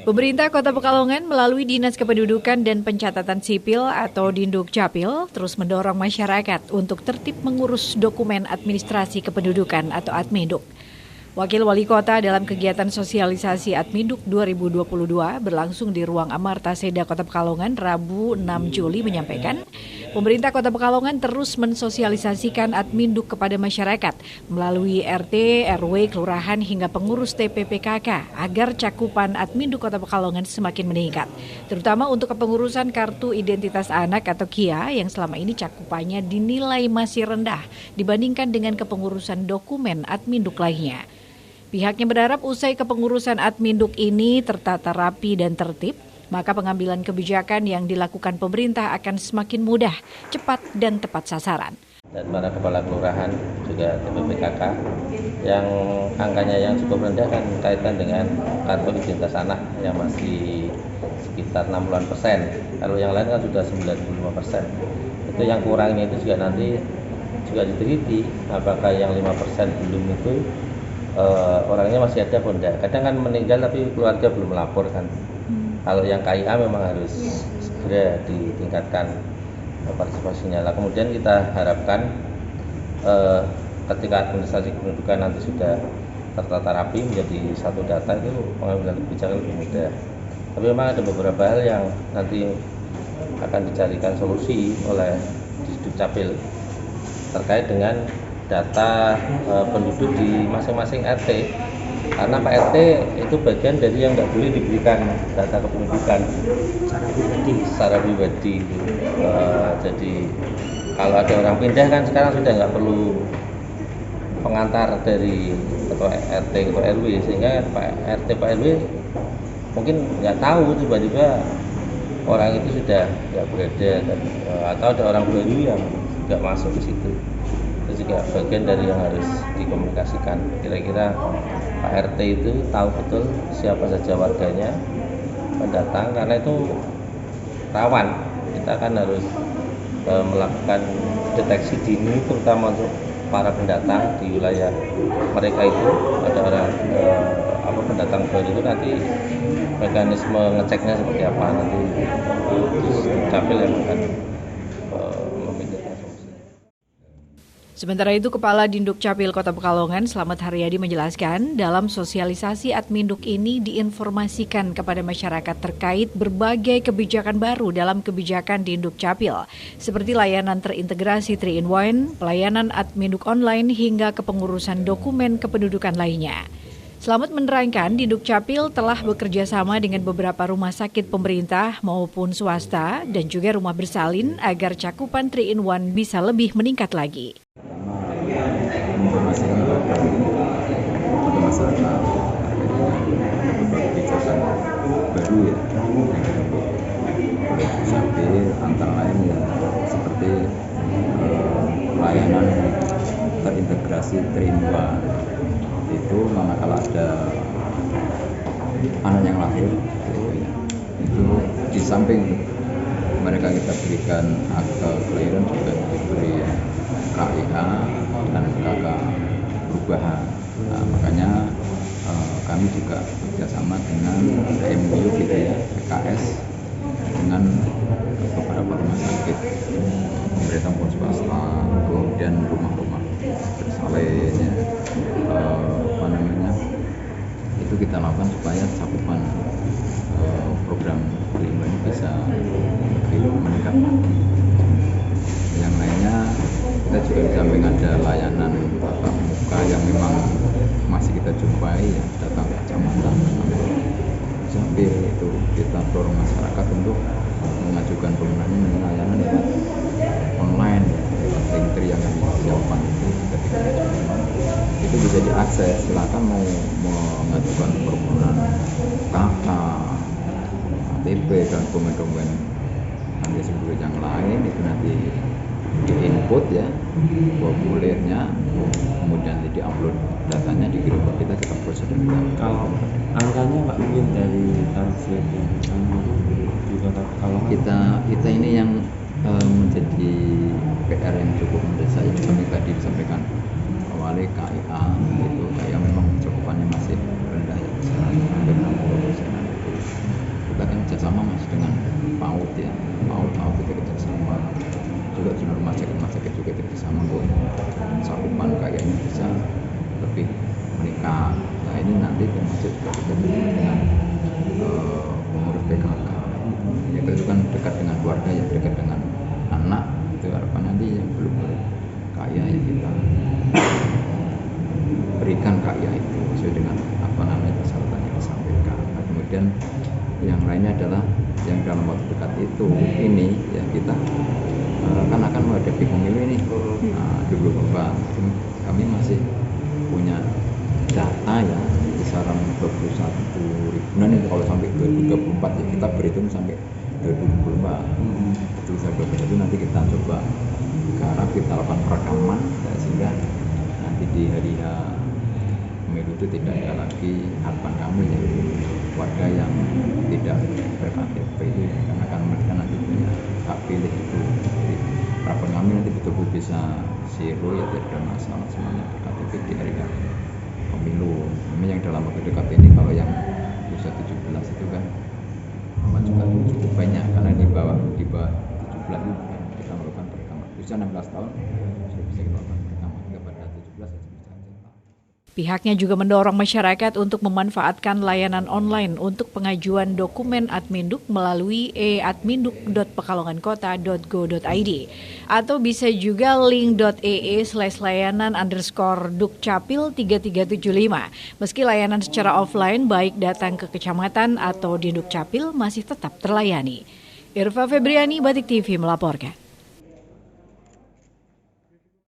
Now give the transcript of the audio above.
Pemerintah Kota Pekalongan melalui Dinas Kependudukan dan Pencatatan Sipil atau Dindukcapil terus mendorong masyarakat untuk tertib mengurus dokumen administrasi kependudukan atau Adminduk. Wakil Wali Kota dalam kegiatan sosialisasi Adminduk 2022 berlangsung di Ruang Amarta Seda Kota Pekalongan Rabu 6 Juli menyampaikan, pemerintah Kota Pekalongan terus mensosialisasikan Adminduk kepada masyarakat melalui RT, RW, kelurahan hingga pengurus TPPKK agar cakupan Adminduk Kota Pekalongan semakin meningkat, terutama untuk kepengurusan Kartu Identitas Anak atau KIA yang selama ini cakupannya dinilai masih rendah dibandingkan dengan kepengurusan dokumen Adminduk lainnya. Pihaknya berharap usai kepengurusan Adminduk ini tertata rapi dan tertib, maka pengambilan kebijakan yang dilakukan pemerintah akan semakin mudah, cepat, dan tepat sasaran. Dan para kepala kelurahan juga TPPKK yang angkanya yang cukup rendah kan kaitan dengan kartu identitas anak yang masih sekitar 60%. Kalau yang lain kan sudah 95%. Itu yang kurangnya itu juga nanti juga diteliti apakah yang 5% belum itu orangnya masih ada atau enggak. Kadang kan meninggal tapi keluarga belum melapor kan. Kalau yang KIA memang harus segera ditingkatkan partisipasinya. Lah kemudian kita harapkan ketika administrasi kependudukan nanti sudah tertata rapi menjadi satu data, itu pengambilan kebijakan lebih mudah. Tapi memang ada beberapa hal yang nanti akan dicarikan solusi oleh Dindukcapil terkait dengan data penduduk di masing-masing RT, karena Pak RT itu bagian dari yang nggak boleh diberikan data kependudukan secara pribadi. Jadi kalau ada orang pindah kan sekarang sudah nggak perlu pengantar dari ketua RT ketua RW, sehingga Pak RT Pak RW mungkin nggak tahu tiba-tiba orang itu sudah nggak berada, atau ada orang baru yang nggak masuk ke situ. Itu juga bagian dari yang harus dikomunikasikan. Kira-kira Pak RT itu tahu betul siapa saja warganya pendatang, karena itu rawan. Kita kan harus melakukan deteksi dini terutama untuk para pendatang di wilayah mereka. Itu ada orang pendatang baru itu nanti mekanisme ngeceknya seperti apa, nanti Dindukcapil yang akan memikirkan solusi. Sementara itu, Kepala Dindukcapil Kota Pekalongan Slamet Haryadi menjelaskan, dalam sosialisasi Adminduk ini diinformasikan kepada masyarakat terkait berbagai kebijakan baru dalam kebijakan Dindukcapil, seperti layanan terintegrasi 3-in-1, pelayanan Adminduk online hingga kepengurusan dokumen kependudukan lainnya. Slamet menerangkan, Dindukcapil telah bekerja sama dengan beberapa rumah sakit pemerintah maupun swasta dan juga rumah bersalin agar cakupan 3-in-1 bisa lebih meningkat lagi. Informasi ini pada masyarakat beberapa kebijakan baru ya yang sampai antara lain ya seperti pelayanan terintegrasi 3-in-1 itu, manakala ada anak yang lahir itu di samping mereka kita berikan akte kelahiran juga diberi KIA dan KK perubahan. Nah, makanya kami juga bekerjasama dengan MU gitu ya, PKS, dengan beberapa rumah sakit pemerintah maupun swasta, kemudian rumah-rumah bersalinnya itu kita lakukan supaya cakupan program kelima ini bisa lebih meningkat. Yang lainnya kita juga di samping ada layanan tatap muka yang memang masih kita jumpai ya, datang ke kecamatan, sambil itu kita dorong masyarakat untuk mengajukan permohonan dengan layanan lewat online ya, lewat link yang kami siapkan itu ketika itu bisa diakses. Silakan mau mengajukan permohonan KK, KTP dan dokumen-dokumen nanti sebelum yang lain itu nanti di input ya formulirnya, kemudian nanti diupload datanya, dikirim ke kita proses dan kita. Kalau angkanya Pak mungkin dari target yang di Kota Pekalongan kita ini yang menjadi PR yang cukup mendesak itu kami tadi disampaikan awalnya KIA itu kayak memang cakupannya masih rendah ya, hampir 60%. ini nanti termasuk juga bekerjasama dengan pengurus PKK. Itu kan dekat dengan keluarga, ya dekat dengan anak. Itu harapan nanti yang belum kaya ya kita berikan kaya itu sesuai dengan persyaratan yang disampaikan. Nah, kemudian yang lainnya adalah yang dalam waktu dekat itu ini ya kita kan akan menghadapi pemilu ini 2024. Kami masih punya data ya kisaran 21 ribuan itu kalau sampai 2024 ya kita berhitung sampai 2024. Itu itu nanti kita coba garap, kita lakukan perekaman ya, sehingga nanti di hari pemilu itu tidak ada lagi harapan kami ya warga yang tidak berKTP itu karena akan mereka nanti punya hak pilih itu. Jadi harapan kami nanti betul-betul bisa zero ya, tidak ada masalah semuanya berKTP di hari pemilu. Memang yang dalam waktu dekat ini kalau yang usia 17 itu kan amat juga cukup banyak karena di bawah 17 itu kita melakukan perekaman. Usia 16 tahun sudah bisa kita lakukan perekaman, kepada 17 itu bisa cetak. Pihaknya juga mendorong masyarakat untuk memanfaatkan layanan online untuk pengajuan dokumen Adminduk melalui e-adminduk.pekalongankota.go.id atau bisa juga link.ee/layanan_dukcapil3375. Meski layanan secara offline baik datang ke kecamatan atau di Dukcapil masih tetap terlayani. Irva Febriani, Batik TV melaporkan.